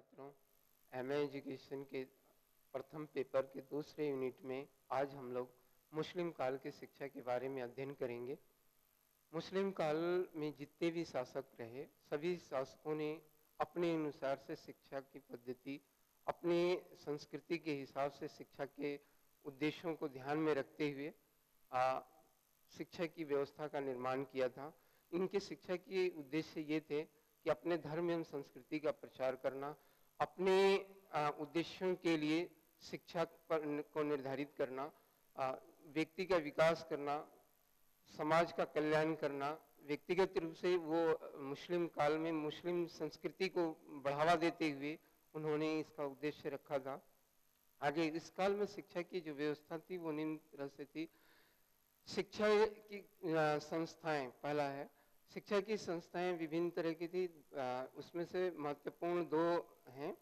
छात्रों, MA education के प्रथम पेपर के दूसरे यूनिट में आज हम लोग मुस्लिम काल की शिक्षा के बारे में अध्ययन करेंगे। मुस्लिम काल में जितने भी शासक रहे, सभी शासकों ने अपने अनुसार से शिक्षा की पद्धति, अपने संस्कृति के हिसाब से शिक्षा के उद्देश्यों को ध्यान में रखते हुए शिक्षा की व्यवस्था का निर्माण किया था। इनके शिक्षा के उद्देश्य ये थे कि अपने धर्म एवं संस्कृति का प्रचार करना, अपने उद्देश्यों के लिए शिक्षा को निर्धारित करना, व्यक्ति का विकास करना, समाज का कल्याण करना। व्यक्तिगत रूप से वो मुस्लिम काल में मुस्लिम संस्कृति को बढ़ावा देते हुए उन्होंने इसका उद्देश्य रखा था। आगे इस काल में शिक्षा की जो व्यवस्था थी वो निम्न तरह से थी। शिक्षा की संस्थाएं, पहला है शिक्षा की संस्थाएं विभिन्न तरह की थी। उसमें से महत्वपूर्ण दो हैं,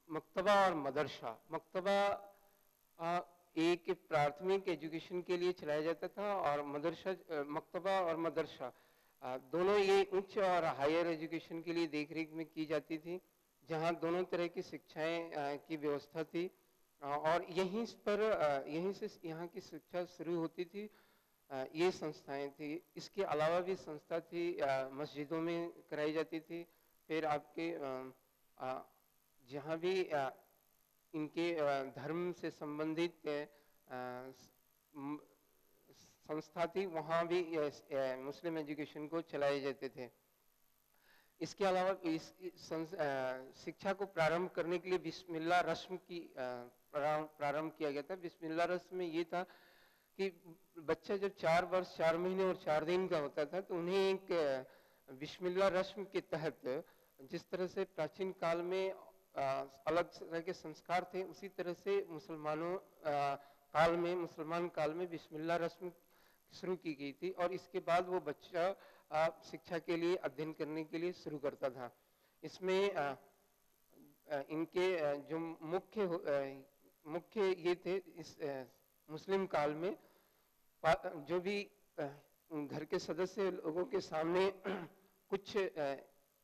मक्तबा और मदरसा। मक्तबा एक प्राथमिक एजुकेशन के लिए चलाया जाता था और मदरसा, मक्तबा और मदरसा दोनों ये उच्च और हायर एजुकेशन के लिए देखरेख में की जाती थी, जहां दोनों तरह की शिक्षाएं की व्यवस्था थी और यहीं से यहाँ की शिक्षा शुरू होती थी। ये संस्थाएं थी। इसके अलावा भी संस्था थी, मस्जिदों में कराई जाती थी। फिर आपके जहाँ भी इनके धर्म से संबंधित संस्था थी, वहाँ भी मुस्लिम एजुकेशन को चलाए जाते थे। इसके अलावा इस शिक्षा को प्रारंभ करने के लिए बिस्मिल्लाह रस्म की प्रारंभ किया गया था। बिस्मिल्लाह रस्म में ये था कि बच्चा जब 4 वर्ष 4 महीने और 4 दिन का होता था तो उन्हें एक बिस्मिल्लाह रस्म के तहत, जिस तरह से प्राचीन काल में अलग तरह के संस्कार थे, उसी तरह से मुसलमान काल में बिस्मिल्लाह रस्म शुरू की गई थी और इसके बाद वो बच्चा शिक्षा के लिए अध्ययन करने के लिए शुरू करता था। इसमें इनके जो मुख्य ये थे, इस मुस्लिम काल में जो भी घर के सदस्य लोगों के सामने कुछ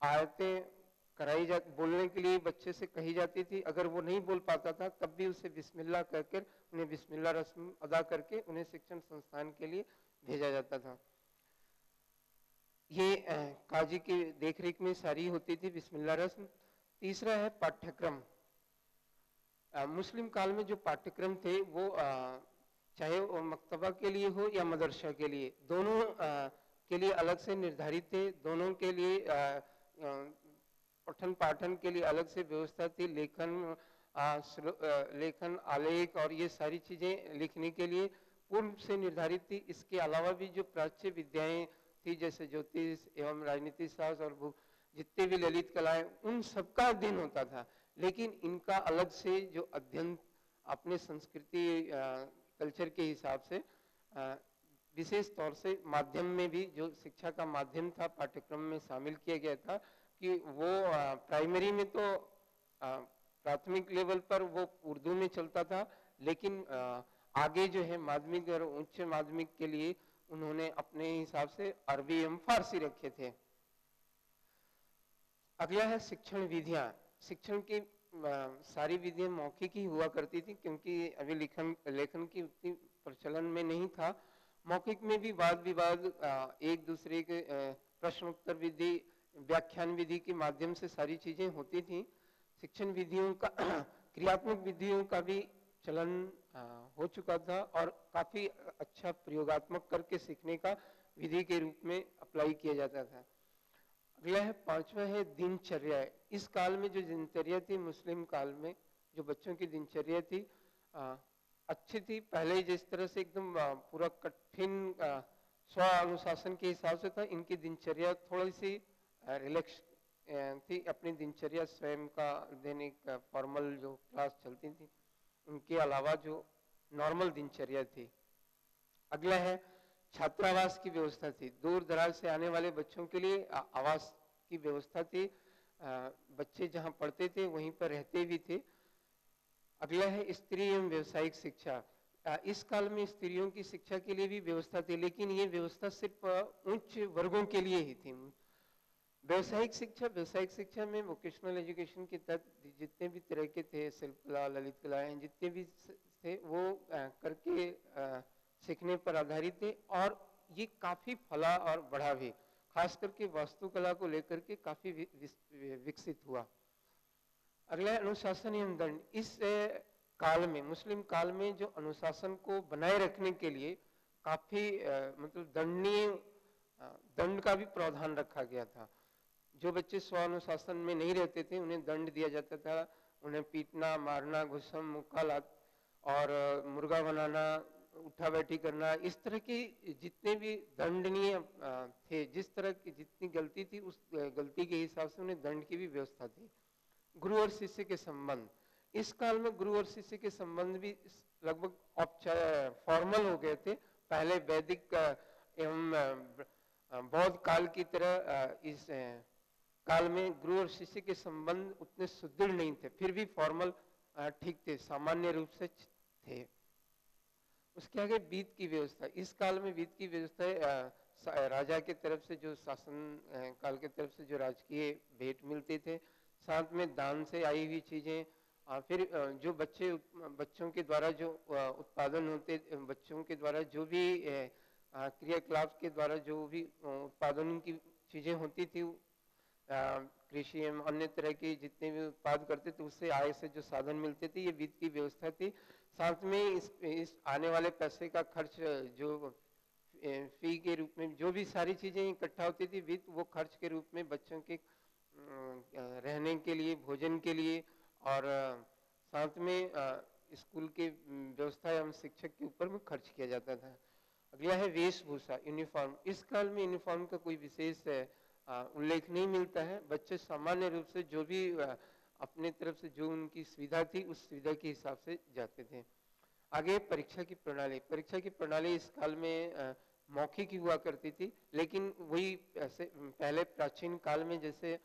आयतें बोलने के लिए बच्चे से कही जाती थी। अगर वो नहीं बोल पाता था तब भी उसे बिस्मिल्लाह कहकर उन्हें बिस्मिल्लाह रस्म अदा करके उन्हें शिक्षण संस्थान के लिए भेजा जाता था। ये काजी की देखरेख में सारी होती थी बिस्मिल्लाह रस्म। तीसरा है पाठ्यक्रम। मुस्लिम काल में जो पाठ्यक्रम थे वो चाहे वो मक्तबा के लिए हो या मदरसा के लिए, दोनों के लिए अलग से निर्धारित थे। दोनों के लिए पठन पाठन के लिए अलग से व्यवस्था थी। लेखन आलेख और ये सारी चीजें लिखने के लिए पूर्व से निर्धारित थी। इसके अलावा भी जो प्राच्य विद्याएं थी, जैसे ज्योतिष एवं राजनीति शास्त्र और जितने भी ललित कलाएं, उन सबका अध्ययन होता था। लेकिन इनका अलग से जो अध्ययन अपने संस्कृति कल्चर के हिसाब से विशेष तौर से माध्यम में भी जो शिक्षा का माध्यम था पाठ्यक्रम में शामिल किया गया था कि वो प्राइमरी में तो प्राथमिक लेवल पर वो उर्दू में चलता था, लेकिन आगे जो है माध्यमिक और उच्च माध्यमिक के लिए उन्होंने अपने हिसाब से अरबी एवं फारसी रखे थे। अगला है शिक्षण विधियां। शिक्षण की सारी विधियां मौखिक ही हुआ करती थी, क्योंकि अभी लेखन की उतनी प्रचलन में नहीं था। मौखिक में भी वाद विवाद, एक दूसरे के प्रश्नोत्तर विधि, व्याख्यान विधि के माध्यम से सारी चीजें होती थी। शिक्षण विधियों का क्रियात्मक विधियों का भी चलन हो चुका था और काफी अच्छा प्रयोगात्मक करके सीखने का विधि के रूप में अप्लाई किया जाता था। अगला है पांचवा है दिनचर्या। इस काल में जो दिनचर्या थी, मुस्लिम काल में जो बच्चों की दिनचर्या थी अच्छी थी। पहले जिस तरह से एकदम पूरा कठिन स्व अनुशासन के हिसाब से था, इनकी दिनचर्या थोड़ी सी रिलैक्स थी। अपनी दिनचर्या स्वयं का दैनिक फॉर्मल जो क्लास चलती थी उनके अलावा जो नॉर्मल दिनचर्या थी। अगला है छात्रावास की व्यवस्था थी। दूर दराज से आने वाले बच्चों के लिए आवास की व्यवस्था थी। बच्चे जहां पढ़ते थे वहीं पर रहते भी थे। अगला है स्त्री एवं व्यवसायिक शिक्षा। इस काल में स्त्रियों की शिक्षा के लिए भी व्यवस्था थी, लेकिन ये व्यवस्था सिर्फ उच्च वर्गों के लिए ही थी। व्यावसायिक शिक्षा में वोकेशनल एजुकेशन के तहत जितने भी तरह के थे, शिल्पकला, ललित कलाएं, जितने भी थे वो करके सीखने पर आधारित थे, और ये काफी फला और बढ़ा भी, खास करके वास्तुकला को लेकर के काफी विकसित हुआ। अगला अनुशासन एवं दंड। इस काल में, मुस्लिम काल में जो अनुशासन को बनाए रखने के लिए काफी मतलब दंडनीय दंड का भी प्रावधान रखा गया था। जो बच्चे स्वानुशासन में नहीं रहते थे उन्हें दंड दिया जाता था, उन्हें पीटना, मारना, घुसम, मुक्कालात और मुर्गा बनाना, उठा बैठी करना, इस तरह की जितने भी दंडनीय थे, जिस तरह की जितनी गलती थी उस गलती के हिसाब से उन्हें दंड की भी व्यवस्था थी। गुरु और शिष्य के संबंध। इस काल में गुरु और शिष्य के संबंध भी लगभग फॉर्मल हो गए थे। पहले वैदिक एवं बौद्ध काल की तरह इस काल में गुरु और शिष्य के संबंध उतने सुदृढ़ नहीं थे, फिर भी फॉर्मल ठीक थे, सामान्य रूप से थे। उसके आगे वित्त की व्यवस्था। इस काल में वित्त की व्यवस्था राजा के तरफ से जो शासन काल के तरफ से जो राजकीय भेंट मिलते थे, साथ में दान से आई हुई चीजें, फिर जो बच्चों के द्वारा जो उत्पादन होते, बच्चों के द्वारा जो भी क्रियाकलाप के द्वारा जो भी उत्पादन की चीजें होती थी, कृषि एवं अन्य तरह के जितने भी उत्पाद करते थे उससे आय से जो साधन मिलते थे, ये वित्त की व्यवस्था थी। साथ में इस आने वाले पैसे का खर्च, जो फी के रूप में जो भी सारी चीजें इकट्ठा होती थी, वित्त वो खर्च के रूप में बच्चों के रहने के लिए, भोजन के लिए, और साथ में स्कूल के व्यवस्था एवं शिक्षक के ऊपर में खर्च किया जाता था। अगला है वेशभूषा, यूनिफॉर्म। इस काल में यूनिफॉर्म का कोई विशेष उल्लेख नहीं मिलता है। बच्चे सामान्य रूप से जो भी अपने तरफ से जो उनकी सुविधा थी उस सुविधा के हिसाब से जाते थे। आगे परीक्षा की प्रणाली। परीक्षा की प्रणाली इस काल में मौखिक ही हुआ करती थी, लेकिन वही ऐसे पहले प्राचीन काल में जैसे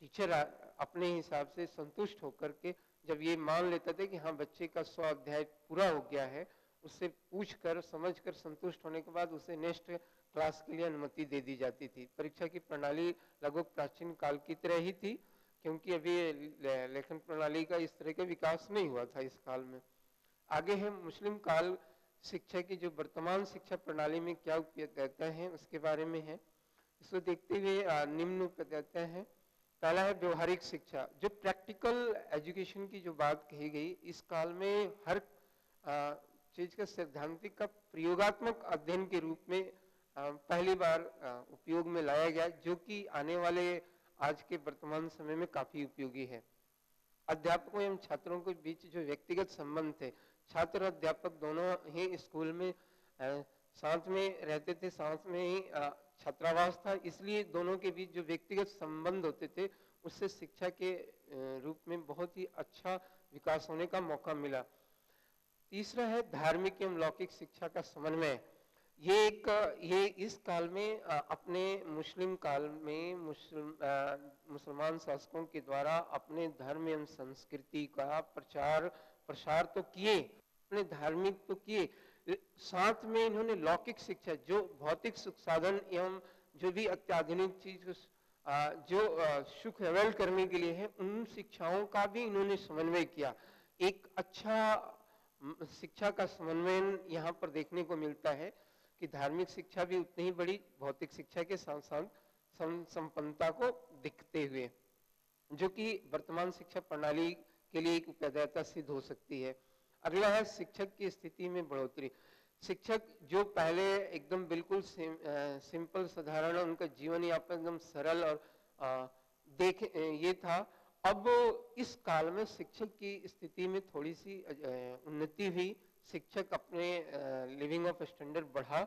टीचर अपने हिसाब से संतुष्ट होकर के जब ये मान लेता था कि हाँ बच्चे का 100 अध्याय पूरा हो गया है, उससे पूछ कर समझ कर संतुष्ट होने के बाद उसे नेक्स्ट क्लास के लिए अनुमति दे दी जाती थी। परीक्षा की प्रणाली लगभग प्राचीन काल की तरह ही थी, क्योंकि अभी लेखन प्रणाली का इस तरह का विकास नहीं हुआ था इस काल में। आगे है मुस्लिम काल शिक्षा की जो वर्तमान शिक्षा प्रणाली में क्या उपयोगिता है उसके बारे में है। इसको देखते हुए निम्न उपयोगिता है। पहला है व्यवहारिक शिक्षा। जो प्रैक्टिकल एजुकेशन की जो बात कही गई, इस काल में हर चीज का सैद्धांतिक का प्रयोगात्मक अध्ययन के रूप में पहली बार उपयोग में लाया गया, जो कि आने वाले आज के वर्तमान समय में काफी उपयोगी है। अध्यापकों एवं छात्रों के बीच जो व्यक्तिगत संबंध थे, छात्र और अध्यापक दोनों ही स्कूल में साथ में रहते थे, साथ में ही छात्रावास था, इसलिए दोनों के बीच जो व्यक्तिगत संबंध होते थे उससे शिक्षा के रूप में बहुत ही अच्छा विकास होने का मौका मिला। तीसरा है धार्मिक एवं लौकिक शिक्षा का समन्वय। ये इस काल में अपने मुस्लिम काल में मुसलमान शासकों के द्वारा अपने धर्म एवं संस्कृति का प्रसार तो किए, अपने धार्मिक तो किए, साथ में इन्होंने लौकिक शिक्षा, जो भौतिक सुख साधन एवं जो भी अत्याधुनिक चीज जो सुख अवेल करने के लिए है, उन शिक्षाओं का भी इन्होंने समन्वय किया। एक अच्छा शिक्षा का समन्वय यहाँ पर देखने को मिलता है कि धार्मिक शिक्षा भी उतनी ही बड़ी भौतिक शिक्षा के साथ साथ संपन्नता को दिखते हुए, जो कि वर्तमान शिक्षा प्रणाली के लिए एक उपयोगिता सिद्ध हो सकती है। अगला है शिक्षक की स्थिति में बढ़ोतरी। शिक्षक जो पहले एकदम बिल्कुल सिंपल साधारण, उनका जीवन यापन एकदम सरल और ये था, अब इस काल में शिक्षक की स्थिति में थोड़ी सी उन्नति हुई, शिक्षक अपने लिविंग ऑफ स्टैंडर्ड बढ़ा।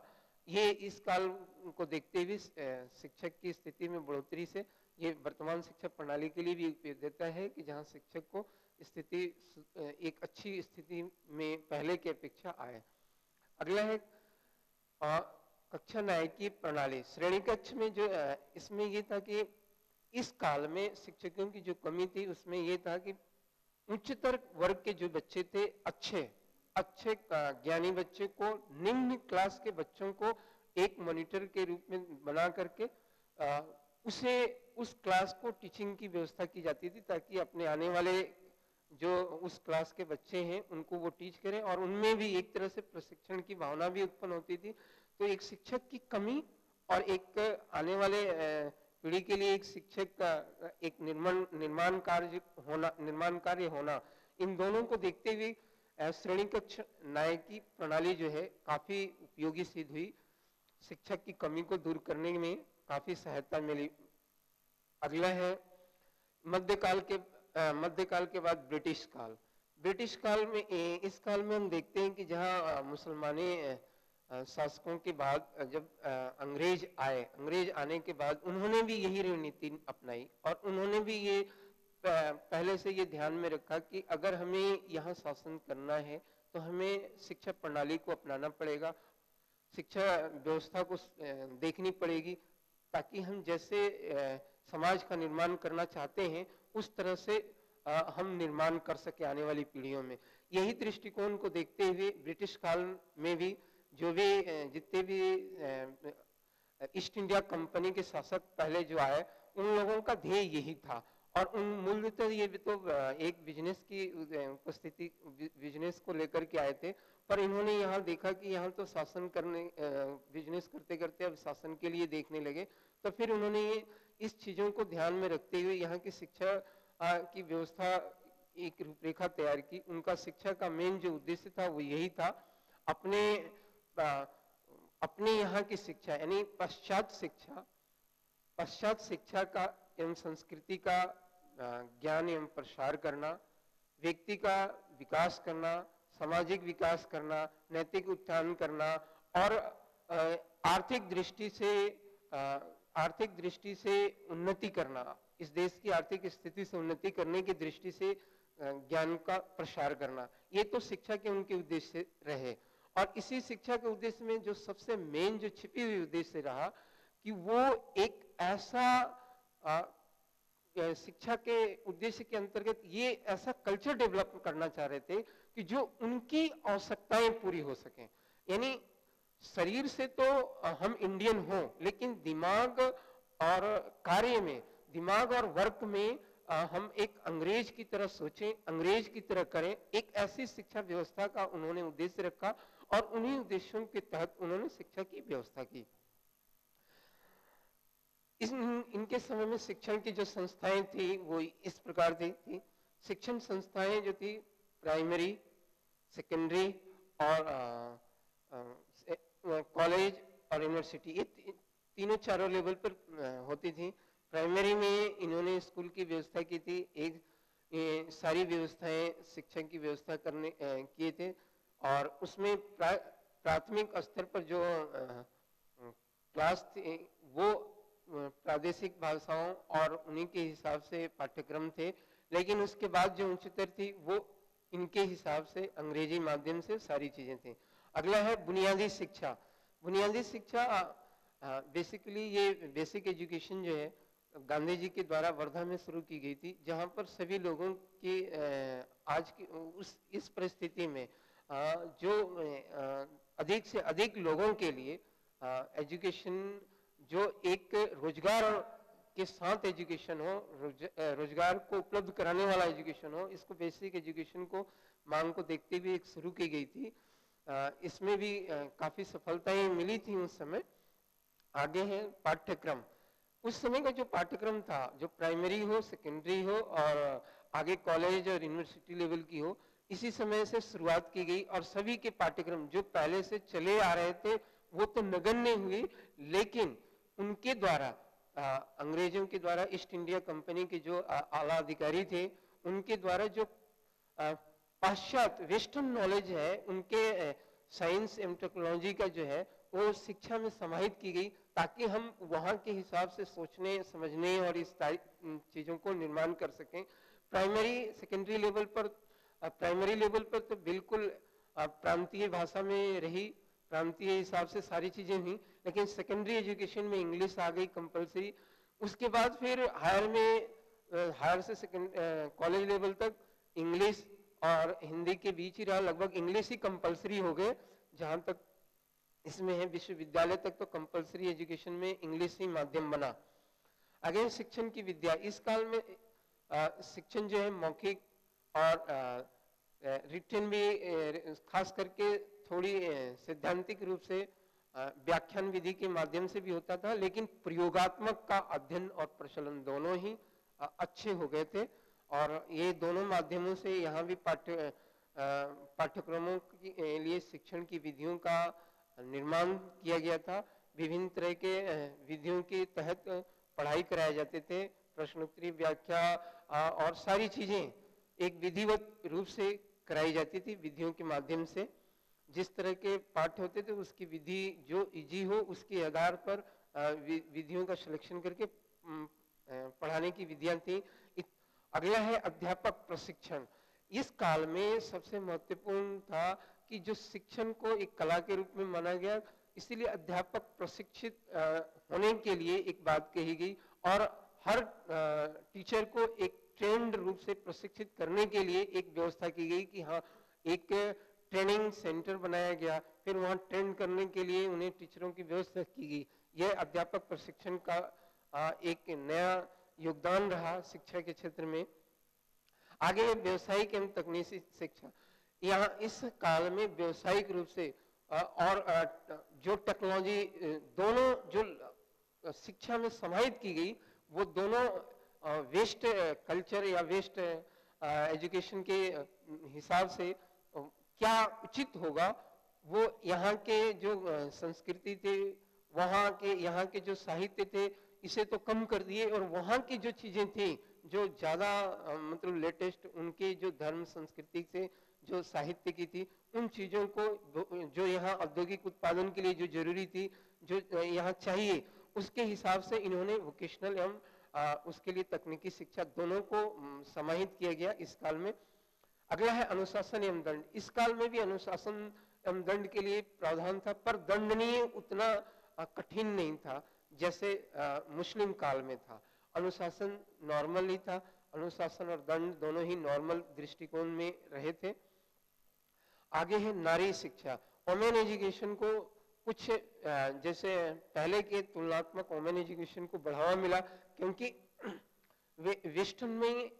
ये इस काल को देखते हुए शिक्षक की स्थिति में बढ़ोतरी से ये वर्तमान शिक्षा प्रणाली के लिए भी उपयोगिता है कि जहाँ शिक्षक को स्थिति एक अच्छी स्थिति में पहले की अपेक्षा आए। अगला है कक्षा न्यायिकी प्रणाली। श्रेणी कक्ष में जो इसमें ये था कि इस काल में शिक्षकों की जो कमी थी उसमें ये था कि उच्चतर वर्ग के जो बच्चे थे, अच्छे ज्ञानी बच्चे को निम्न क्लास के बच्चों को एक मॉनिटर के रूप में बना करके उसे उस क्लास को टीचिंग की व्यवस्था की जाती थी ताकि अपने आने वाले जो उस क्लास के बच्चे हैं उनको वो टीच करें, और उनमें भी एक तरह से प्रशिक्षण की भावना भी उत्पन्न होती थी। तो एक शिक्षक की कमी और एक आने वाले पीढ़ी के लिए एक शिक्षक का एक निर्माण कार्य होना, इन दोनों को देखते हुए श्रेणी कक्ष नायकी प्रणाली जो है काफी उपयोगी सिद्ध हुई, शिक्षक की कमी को दूर करने में काफी सहायता मिली। अगला है मध्यकाल के बाद ब्रिटिश काल। ब्रिटिश काल में इस काल में हम देखते हैं कि जहां मुसलमानी शासकों के बाद जब अंग्रेज आने के बाद उन्होंने भी यही रणनीति अपनाई, और उन्होंने भी ये पहले से ये ध्यान में रखा कि अगर हमें यहाँ शासन करना है तो हमें शिक्षा प्रणाली को अपनाना पड़ेगा, शिक्षा व्यवस्था को देखनी पड़ेगी, ताकि हम जैसे समाज का निर्माण करना चाहते हैं उस तरह से हम निर्माण कर सके आने वाली पीढ़ियों में। यही दृष्टिकोण को देखते हुए ब्रिटिश काल में भी जो भी जितने भी ईस्ट इंडिया कंपनी के शासक पहले जो आए, उन लोगों का ध्येय यही था, और उन मूलतः ये भी तो एक बिजनेस की उपस्थिति, बिजनेस को लेकर के आए थे, पर इन्होंने यहाँ देखा कि यहाँ तो शासन करने बिजनेस करते करते अब शासन के लिए देखने लगे, तो फिर उन्होंने ये इस चीजों को ध्यान में रखते हुए यहाँ की शिक्षा की व्यवस्था एक रूपरेखा तैयार की। उनका शिक्षा का मेन जो उद्देश्य था वो यही था, अपने यहाँ की शिक्षा यानी पश्चात शिक्षा का एवं संस्कृति का ज्ञान एवं प्रसार करना, व्यक्ति का विकास करना, सामाजिक विकास करना, नैतिक उत्थान करना, और आर्थिक दृष्टि से उन्नति करना, इस देश की आर्थिक स्थिति से उन्नति करने की दृष्टि से ज्ञान का प्रसार करना, ये तो शिक्षा के उनके उद्देश्य रहे। और इसी शिक्षा के उद्देश्य में जो सबसे मेन जो छिपी हुई उद्देश्य रहा कि वो एक ऐसा शिक्षा के उद्देश्य के अंतर्गत ये ऐसा कल्चर डेवलप करना चाह रहे थे कि जो उनकी आवश्यकताएं पूरी हो सके। यानी शरीर से तो हम इंडियन हो, लेकिन दिमाग और कार्य में, दिमाग और वर्क में हम एक अंग्रेज की तरह सोचें, अंग्रेज की तरह करें, एक ऐसी शिक्षा व्यवस्था का उन्होंने उद्देश्य रखा, और उन्हीं उद्देश्यों के तहत उन्होंने शिक्षा की व्यवस्था की। इनके समय में शिक्षण की जो संस्थाएं थी वो इस प्रकार थी। शिक्षण संस्थाएं जो थी प्राइमरी, सेकेंडरी और कॉलेज और यूनिवर्सिटी, ये तीनों चारों लेवल पर होती थी। प्राइमरी में इन्होंने स्कूल की व्यवस्था की थी, एक सारी व्यवस्थाएं शिक्षण की व्यवस्था करने किए थे, और उसमें प्राथमिक स्तर पर जो क्लास थी वो प्रादेशिक भाषाओं और उन्हीं के हिसाब से पाठ्यक्रम थे, लेकिन उसके बाद जो उच्चतर थी वो इनके हिसाब से अंग्रेजी माध्यम से सारी चीजें थी। अगला है बुनियादी शिक्षा। बुनियादी शिक्षा बेसिकली ये बेसिक एजुकेशन जो है गांधी जी के द्वारा वर्धा में शुरू की गई थी, जहां पर सभी लोगों की आज की इस परिस्थिति में जो अधिक से अधिक लोगों के लिए एजुकेशन जो एक रोजगार के साथ एजुकेशन हो, रोजगार को उपलब्ध कराने वाला एजुकेशन हो, इसको बेसिक एजुकेशन को मांग को देखते हुए एक शुरू की गई थी। इसमें भी काफी सफलताएं मिली थी उस समय। आगे है पाठ्यक्रम। उस समय का जो पाठ्यक्रम था, जो प्राइमरी हो, सेकेंडरी हो और आगे कॉलेज और यूनिवर्सिटी लेवल की हो, इसी समय से शुरुआत की गई, और सभी के पाठ्यक्रम जो पहले से चले आ रहे थे वो तो नगण्य हुए, लेकिन उनके द्वारा अंग्रेजों के द्वारा ईस्ट इंडिया कंपनी के जो आला अधिकारी थे, उनके द्वारा जो पाश्चात्य वेस्टर्न नॉलेज है, उनके साइंस एवं टेक्नोलॉजी का जो है वो शिक्षा में समाहित की गई, ताकि हम वहां के हिसाब से सोचने, समझने और इस चीजों को निर्माण कर सकें। प्राइमरी सेकेंडरी लेवल पर, प्राइमरी लेवल पर तो बिल्कुल प्रांतीय भाषा में रही, प्रांतीय हिसाब से सारी चीजें हुई, लेकिन सेकेंडरी एजुकेशन में इंग्लिश आ गई कंपलसरी। उसके बाद फिर हायर से कॉलेज लेवल तक इंग्लिश और हिंदी के बीच ही रहा, लगभग इंग्लिश ही कंपलसरी हो गए। जहां तक इसमें है विश्वविद्यालय तक तो कंपलसरी एजुकेशन में इंग्लिश ही माध्यम बना। अगेन शिक्षण की विद्या, इस काल में शिक्षण जो है मौखिक और रिटन भी खास करके थोड़ी सैद्धांतिक रूप से व्याख्यान विधि के माध्यम से भी होता था, लेकिन प्रयोगात्मक का अध्ययन और प्रचलन दोनों ही अच्छे हो गए थे। और ये दोनों माध्यमों से यहाँ भी पाठ्यक्रमों के लिए शिक्षण की विधियों का निर्माण किया गया था। विभिन्न तरह के विधियों के तहत पढ़ाई कराए जाते थे, प्रश्नोत्तरी, व्याख्या और सारी चीजें एक विधिवत रूप से कराई जाती थी। विधियों के माध्यम से जिस तरह के पाठ होते थे उसकी विधि जो इजी हो उसके आधार पर विधियों का सिलेक्शन करके पढ़ाने की विधियां थी। अगला है अध्यापक प्रशिक्षण। इस काल में सबसे महत्वपूर्ण था कि जो शिक्षण को एक कला के रूप में माना गया, इसीलिए अध्यापक प्रशिक्षित होने के लिए एक बात कही गई और हर टीचर को एक ट्रेंड रूप से प्रशिक्षित करने के लिए एक व्यवस्था की गई कि हाँ, एक ट्रेनिंग सेंटर बनाया गया, फिर वहां ट्रेन करने के लिए उन्हें टीचरों की व्यवस्था की गई। यह अध्यापक प्रशिक्षण का एक नया योगदान रहा शिक्षा के क्षेत्र में। आगे व्यवसायिक एवं तकनीकी शिक्षा, यहाँ इस काल में व्यवसायिक रूप से और जो टेक्नोलॉजी दोनों जो शिक्षा में समाहित की गई, वो दोनों वेस्ट कल्चर या वेस्ट एजुकेशन के हिसाब से क्या उचित होगा, वो यहाँ के जो संस्कृति थे, वहाँ के यहाँ के जो साहित्य थे, इसे तो कम कर दिए और वहाँ की जो चीजें थी जो ज्यादा मतलब लेटेस्ट, उनके जो धर्म संस्कृति से जो साहित्य की थी, उन चीजों को जो यहाँ औद्योगिक उत्पादन के लिए जो जरूरी थी, जो यहाँ चाहिए, उसके हिसाब से इन्होंने वोकेशनल एवं उसके लिए तकनीकी शिक्षा दोनों को समाहित किया गया इस काल में। अगला है अनुशासन एवं दंड। इस काल में भी अनुशासन एवं दंड के लिए प्रावधान था, पर दंडनीय उतना कठिन नहीं था जैसे मुस्लिम काल में था। अनुशासन नॉर्मल ही था, अनुशासन और दंड दोनों ही नॉर्मल दृष्टिकोण में रहे थे। आगे है नारी शिक्षा। वुमेन एजुकेशन को कुछ जैसे पहले के तुलनात्मक वुमेन एजुकेशन को बढ़ावा मिला, क्योंकि वेस्टर्न में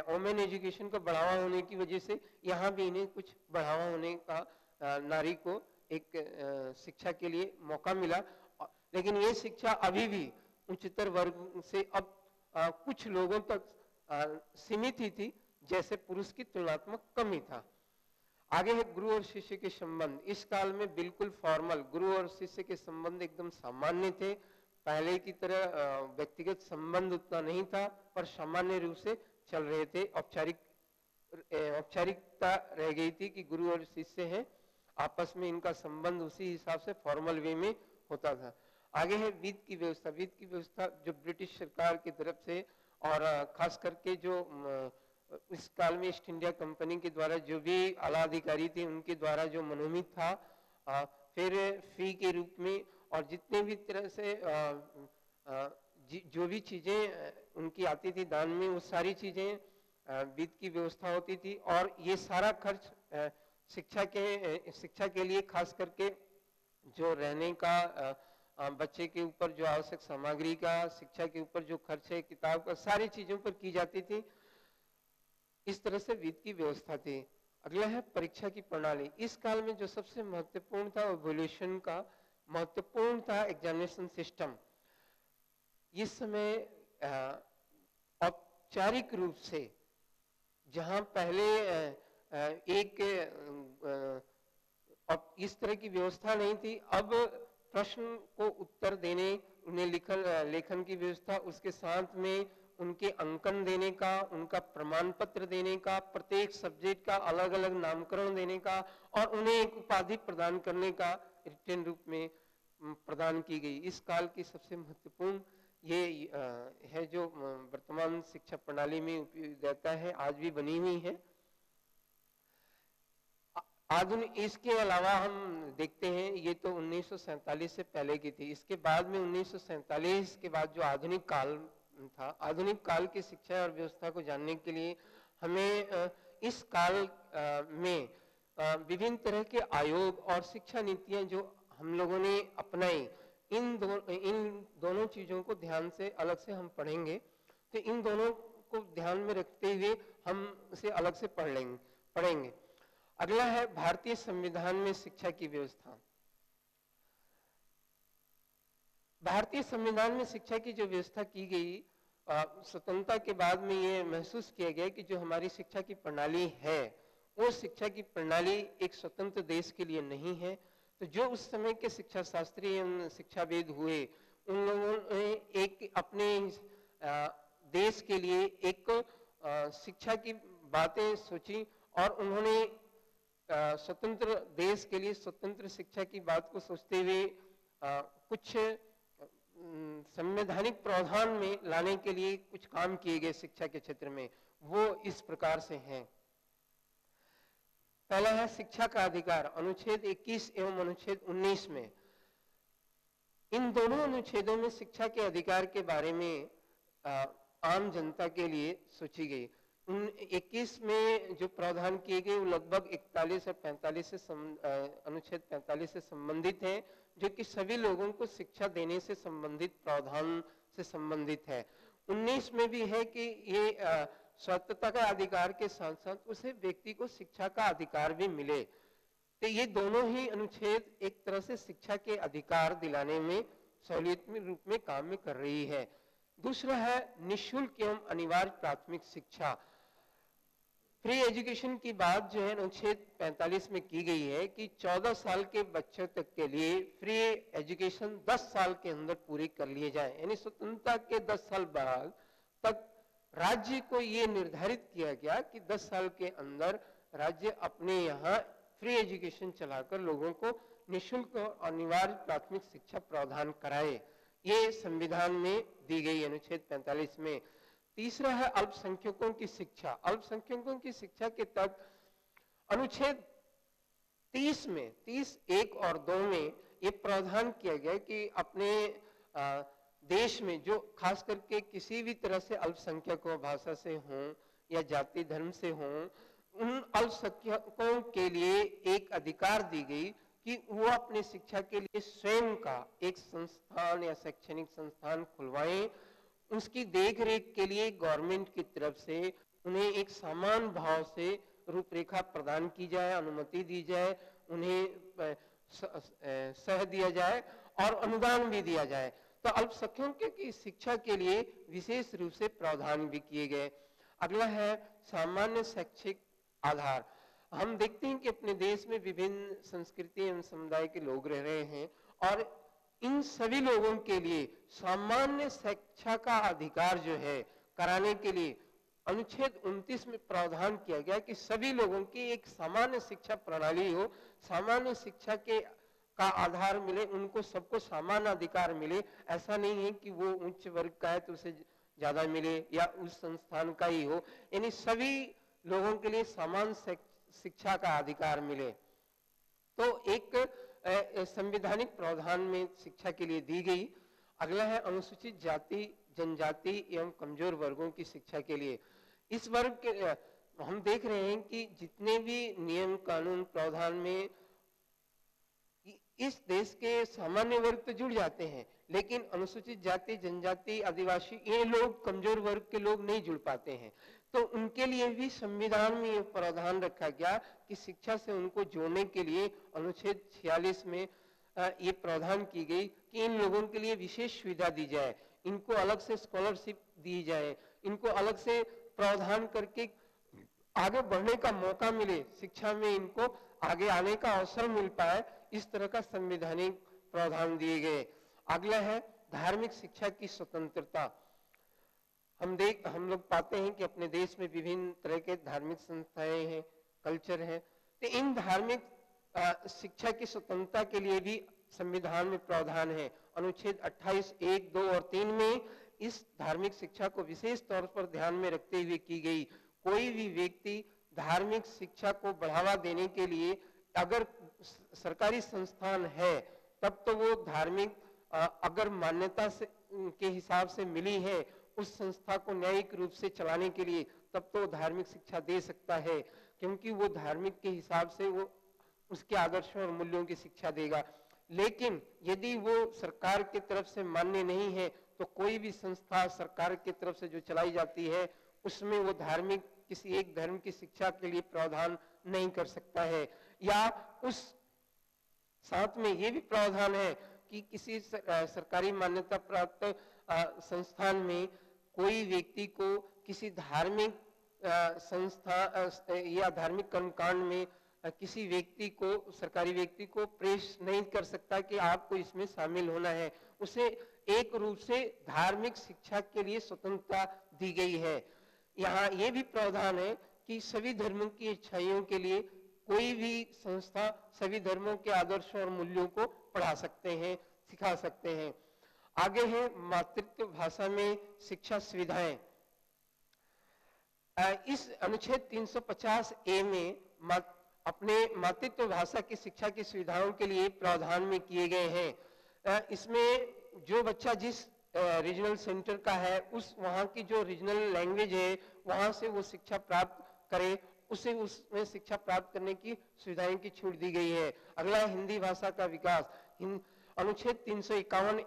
वुमेन एजुकेशन का बढ़ावा होने की वजह से यहाँ भी इन्हें कुछ बढ़ावा होने का नारी को एक शिक्षा के लिए मौका मिला। लेकिन ये शिक्षा अभी भी उच्चतर वर्ग से अब कुछ लोगों तक सीमित ही थी, जैसे पुरुष की तुलनात्मक कम ही था। आगे है गुरु और शिष्य के संबंध। इस काल में बिल्कुल फॉर्मल गुरु और शिष्य के संबंध एकदम सामान्य थे। पहले की तरह व्यक्तिगत संबंध उतना नहीं था, पर सामान्य रूप से चल रहे थे। औपचारिकता रह गई थी कि गुरु और शिष्य हैं, आपस में इनका संबंध उसी हिसाब से फॉर्मल वे में होता था। आगे है वित्त की व्यवस्था। वित्त की व्यवस्था जो ब्रिटिश सरकार की तरफ से और खास करके जो इस काल में ईस्ट इंडिया कंपनी के द्वारा जो भी आला अधिकारी थे उनके द्वारा जो मनोमित था, फिर फी के रूप में और जितने भी तरह से जो भी चीजें उनकी आती थी दान में, वो सारी चीजें वित्त की व्यवस्था होती थी। और ये सारा खर्च शिक्षा के लिए खास करके जो रहने का बच्चे के ऊपर जो आवश्यक सामग्री का, शिक्षा के ऊपर जो खर्च है, किताब का, सारी चीजों पर की जाती थी। इस तरह से वित्त की व्यवस्था थी। अगला है परीक्षा की प्रणाली। इस काल में जो सबसे महत्वपूर्ण था इवोल्यूशन का महत्वपूर्ण था एग्जामिनेशन सिस्टम। इस समय औपचारिक रूप से जहां पहले एक इस तरह की व्यवस्था नहीं थी, अब प्रश्न को उत्तर देने, उन्हें लेखन की व्यवस्था, उसके साथ में उनके अंकन देने का, उनका प्रमाण पत्र देने का, प्रत्येक सब्जेक्ट का अलग अलग नामकरण देने का और उन्हें एक उपाधि प्रदान करने का रिटन रूप में प्रदान की गई। इस काल की सबसे महत्वपूर्ण ये है जो वर्तमान शिक्षा प्रणाली में उपयोग रहता है, आज भी बनी हुई है। आधुनिक, इसके अलावा हम देखते हैं, ये तो 1947 से पहले की थी। इसके बाद में 1947 के बाद जो आधुनिक काल था, आधुनिक काल की शिक्षा और व्यवस्था को जानने के लिए हमें इस काल में विभिन्न तरह के आयोग और शिक्षा नीतियां जो हम लोगों ने अपनाई, इन दोनों चीजों को ध्यान से अलग से हम पढ़ेंगे। तो इन दोनों को ध्यान में रखते हुए हम इसे अलग से पढ़ेंगे। अगला है भारतीय संविधान में शिक्षा की व्यवस्था। भारतीय संविधान में शिक्षा की जो व्यवस्था की गई, स्वतंत्रता के बाद में ये महसूस किया गया कि जो हमारी शिक्षा की प्रणाली है वो शिक्षा की प्रणाली एक स्वतंत्र देश के लिए नहीं है। तो जो उस समय के शिक्षा शास्त्री एवं शिक्षाविद हुए, उन लोगों ने एक अपने देश के लिए एक शिक्षा की बातें सोची और उन्होंने स्वतंत्र देश के लिए स्वतंत्र शिक्षा की बात को सोचते हुए कुछ संवैधानिक प्रावधान में लाने के लिए कुछ काम किए गए शिक्षा के क्षेत्र में। वो इस प्रकार से हैं। पहला है शिक्षा का अधिकार, अनुच्छेद 21 एवं अनुच्छेद 19 में। इन दोनों अनुच्छेदों में शिक्षा के अधिकार के बारे में आम जनता के लिए सोची गई। 21 में जो प्रावधान किए गए वो लगभग 41 और 45 से अनुच्छेद 45 से संबंधित है, जो कि सभी लोगों को शिक्षा देने से संबंधित प्रावधान से संबंधित है। 19 में भी है कि ये स्वतंत्रता का अधिकार के साथ साथ उसे व्यक्ति को शिक्षा का अधिकार भी मिले। तो ये दोनों ही अनुच्छेद एक तरह से शिक्षा के अधिकार दिलाने में सहूलियत में रूप में काम में कर रही है। दूसरा है निःशुल्क एवं अनिवार्य प्राथमिक शिक्षा। फ्री एजुकेशन की बात जो है अनुच्छेद 45 में की गई है कि 14 साल के बच्चों तक के लिए फ्री एजुकेशन 10 साल के अंदर पूरी कर लिए जाए। यानी स्वतंत्रता के 10 साल बाद तक राज्य को ये निर्धारित किया गया कि 10 साल के अंदर राज्य अपने यहाँ फ्री एजुकेशन चलाकर लोगों को निःशुल्क और अनिवार्य प्राथमिक शिक्षा प्रावधान कराए। ये संविधान में दी गई अनुच्छेद 45 में। तीसरा है अल्पसंख्यकों की शिक्षा। अल्पसंख्यकों की शिक्षा के तहत अनुच्छेद 30 में 30(1) और 2 में ये प्रावधान किया गया कि अपने देश में जो खास करके किसी भी तरह से अल्पसंख्यक हो, भाषा से हों या जाति धर्म से हों, उन अल्पसंख्यकों के लिए एक अधिकार दी गई कि वो अपने शिक्षा के लिए स्वयं का एक संस्थान या शैक्षणिक संस्थान खुलवाएं। उसकी देखरेख के लिए गवर्नमेंट की तरफ से उन्हें एक समान भाव से रूपरेखा प्रदान की जाए, अनुमति दी जाए, उन्हें सह दिया जाए और अनुदान भी दिया जाए। तो अल्पसंख्यकों की शिक्षा के लिए विशेष रूप से प्रावधान भी किए गए। अगला है सामान्य शैक्षिक आधार। हम देखते हैं कि अपने देश में विभिन्न संस्कृति एवं समुदाय के लोग रह रहे हैं और इन सभी लोगों के लिए सामान्य शिक्षा का अधिकार जो है कराने के लिए अनुच्छेद 29 में प्रावधान किया गया कि सभी लोगों की एक सामान्य शिक्षा प्रणाली हो, सामान्य शिक्षा के का आधार मिले, उनको सबको समान अधिकार मिले। ऐसा नहीं है कि वो उच्च वर्ग का है तो उसे ज्यादा मिले या उस संस्थान का ही हो, यानी सभी लोगों के लिए समान शिक्षा का अधिकार मिले। तो एक संवैधानिक प्रावधान में शिक्षा के लिए दी गई। अगला है अनुसूचित जाति, जनजाति एवं कमजोर वर्गों की शिक्षा के लिए। इस वर्ग के हम देख रहे हैं कि जितने भी नियम कानून प्रावधान में इस देश के सामान्य वर्ग तो जुड़ जाते हैं, लेकिन अनुसूचित जाति, जनजाति, आदिवासी, ये लोग कमजोर वर्ग के लोग नहीं जुड़ पाते हैं। तो उनके लिए भी संविधान में ये प्रावधान रखा गया कि शिक्षा से उनको जोड़ने के लिए अनुच्छेद 46 में ये प्रावधान की गई कि इन लोगों के लिए विशेष सुविधा दी जाए, इनको अलग से स्कॉलरशिप दी जाए, इनको अलग से प्रावधान करके आगे बढ़ने का मौका मिले, शिक्षा में इनको आगे आने का अवसर मिल पाए। इस तरह का संवैधानिक प्रावधान दिए गए। अगला है धार्मिक शिक्षा की स्वतंत्रता। हम लोग पाते हैं कि अपने देश में विभिन्न तरह के धार्मिक संस्थाएं हैं, कल्चर है। तो इन धार्मिक शिक्षा की स्वतंत्रता के लिए भी संविधान में प्रावधान है। अनुच्छेद 28, 1, 2 और 3 में इस धार्मिक शिक्षा को विशेष तौर पर ध्यान में रखते हुए की गई। कोई भी व्यक्ति धार्मिक शिक्षा को बढ़ावा देने के लिए अगर सरकारी संस्थान है तब तो वो धार्मिक अगर मान्यता से के हिसाब से मिली है उस संस्था को न्यायिक रूप से चलाने के लिए, तब तो धार्मिक शिक्षा दे सकता है, क्योंकि वो धार्मिक के हिसाब से वो उसके आदर्शों और मूल्यों की शिक्षा देगा। लेकिन यदि वो सरकार की तरफ से मान्य नहीं है तो कोई भी संस्था सरकार की तरफ से जो चलाई जाती है उसमें वो धार्मिक किसी एक धर्म की शिक्षा के लिए प्रावधान नहीं कर सकता है। या उस साथ में ये भी प्रावधान है कि किसी सरकारी मान्यता प्राप्त संस्थान में कोई व्यक्ति को किसी धार्मिक संस्था या धार्मिक कर्मकांड में किसी व्यक्ति को, सरकारी व्यक्ति को प्रेस नहीं कर सकता कि आपको इसमें शामिल होना है। उसे एक रूप से धार्मिक शिक्षा के लिए स्वतंत्रता दी गई है। यहाँ ये भी प्रावधान है कि सभी धर्मों की इच्छाइयों के लिए कोई भी संस्था सभी धर्मों के आदर्शों और मूल्यों को पढ़ा सकते हैं, सिखा सकते हैं। आगे है मातृत्व भाषा में शिक्षा सुविधाएं। इस अनुच्छेद 350 ए में अपने मातृत्व भाषा की शिक्षा की सुविधाओं के लिए प्रावधान में किए गए हैं। इसमें जो बच्चा जिस रीजनल सेंटर का है उस वहाँ की जो रीजनल लैंग्वेज है वहाँ से वो शिक्षा प्राप्त करे, उसे उसमें शिक्षा प्राप्त करने की सुविधाएं की छूट दी गई है। अगला हिंदी भाषा का विकास। अनुच्छेद 351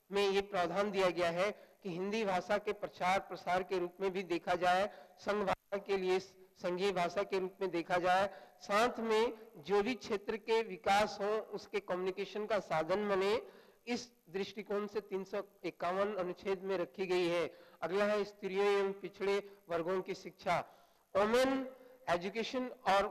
में ये प्रावधान दिया गया है कि हिंदी भाषा के प्रचार प्रसार के रूप में भी देखा जाए, संघ भाषा के लिए संघीय भाषा के रूप में देखा जाए, साथ में जो भी क्षेत्र के विकास हो उसके कम्युनिकेशन का साधन बने, इस दृष्टिकोण से 351 अनुच्छेद में रखी गई है। अगला है स्त्रियों एवं पिछड़े वर्गों की शिक्षा। वोमेन एजुकेशन और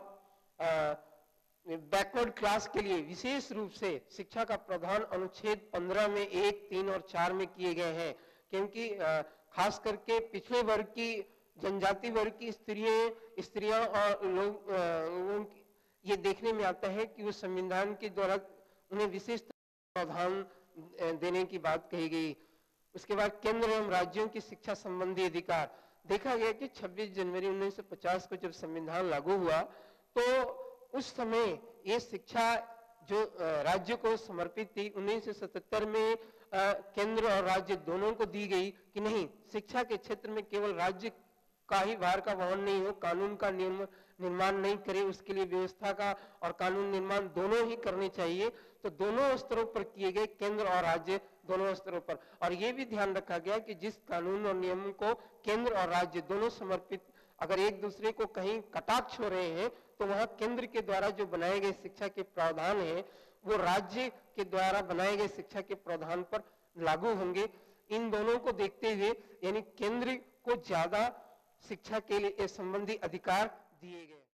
बैकवर्ड क्लास के लिए विशेष रूप से शिक्षा का प्रावधान अनुच्छेद 15 में 1, 3 और 4 में किए गए हैं, क्योंकि खास करके पिछड़े वर्ग की, जनजाति वर्ग की स्त्रियां और लोगों ये देखने में आता है कि वो संविधान के द्वारा उन्हें विशेष प्रावधान देने की बात कही गई। उसके बाद केंद्र एवं राज्यों की शिक्षा संबंधी अधिकार। देखा गया कि 26 जनवरी 1950 को जब संविधान लागू हुआ तो उस समय ये शिक्षा जो राज्य को समर्पित थी 1977 में केंद्र और राज्य दोनों को दी गई कि नहीं, शिक्षा के क्षेत्र में केवल राज्य का ही भार का वहन नहीं हो, कानून का निर्माण नहीं करे, उसके लिए व्यवस्था का और कानून निर्माण दोनों ही करने चाहिए। तो दोनों स्तरों पर किए गए, केंद्र और राज्य दोनों स्तरों पर। और ये भी ध्यान रखा गया कि जिस कानून और नियम को केंद्र और राज्य दोनों समर्पित, अगर एक दूसरे को कहीं कटाक्ष हो रहे हैं तो वहां केंद्र के द्वारा जो बनाए गए शिक्षा के प्रावधान है वो राज्य के द्वारा बनाए गए शिक्षा के प्रावधान पर लागू होंगे। इन दोनों को देखते हुए यानी केंद्र को ज्यादा शिक्षा के लिए संबंधी अधिकार दिए गए।